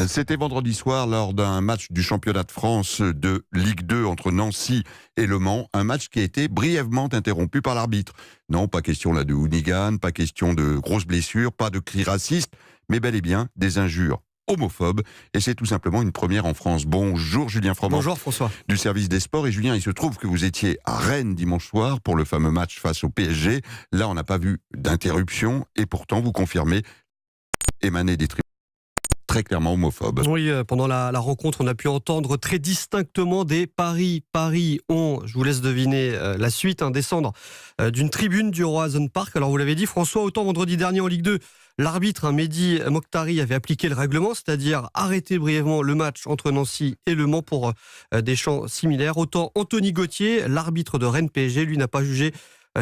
C'était vendredi soir lors d'un match du championnat de France de Ligue 2 entre Nancy et Le Mans, un match qui a été brièvement interrompu par l'arbitre. Non, pas question là de hooligan, pas question de grosses blessures, pas de cris racistes, mais bel et bien des injures homophobes. Et c'est tout simplement une première en France. Bonjour Julien Froment. Bonjour François. Du service des sports. Et Julien, il se trouve que vous étiez à Rennes dimanche soir pour le fameux match face au PSG. Là, on n'a pas vu d'interruption et pourtant vous confirmez émaner des tribunes très clairement homophobes. Oui, pendant la rencontre, on a pu entendre très distinctement des paris. Paris ont, je vous laisse deviner la suite, descendre d'une tribune du Roazhon Park. Alors vous l'avez dit François, autant vendredi dernier en Ligue 2, l'arbitre Mehdi Mokhtari avait appliqué le règlement, c'est-à-dire arrêter brièvement le match entre Nancy et Le Mans pour des champs similaires. Autant Anthony Gauthier, l'arbitre de Rennes PSG, lui n'a pas jugé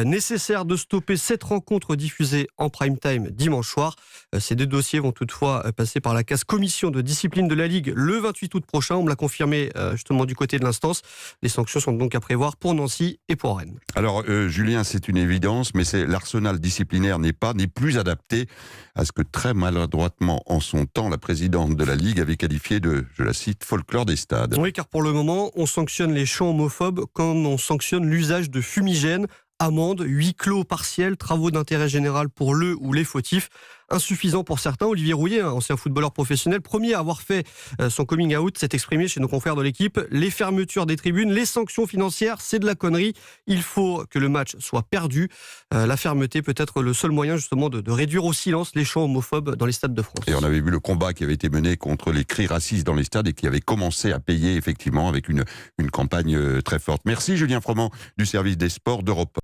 nécessaire de stopper cette rencontre diffusée en prime time dimanche soir. Ces deux dossiers vont toutefois passer par la case commission de discipline de la Ligue le 28 août prochain. On me l'a confirmé justement du côté de l'instance. Les sanctions sont donc à prévoir pour Nancy et pour Rennes. Alors Julien, c'est une évidence, mais l'arsenal disciplinaire n'est plus adapté à ce que très maladroitement en son temps la présidente de la Ligue avait qualifié de, je la cite, folklore des stades. Oui, car pour le moment, on sanctionne les chants homophobes comme on sanctionne l'usage de fumigènes. Amende, huis clos partiel, travaux d'intérêt général pour le ou les fautifs. Insuffisant pour certains. Olivier Rouillet, ancien footballeur professionnel, premier à avoir fait son coming out, s'est exprimé chez nos confrères de l'équipe. Les fermetures des tribunes, les sanctions financières, c'est de la connerie. Il faut que le match soit perdu. La fermeté peut être le seul moyen justement de réduire au silence les chants homophobes dans les stades de France. Et on avait vu le combat qui avait été mené contre les cris racistes dans les stades et qui avait commencé à payer effectivement avec une campagne très forte. Merci Julien Froment du service des sports d'Europe.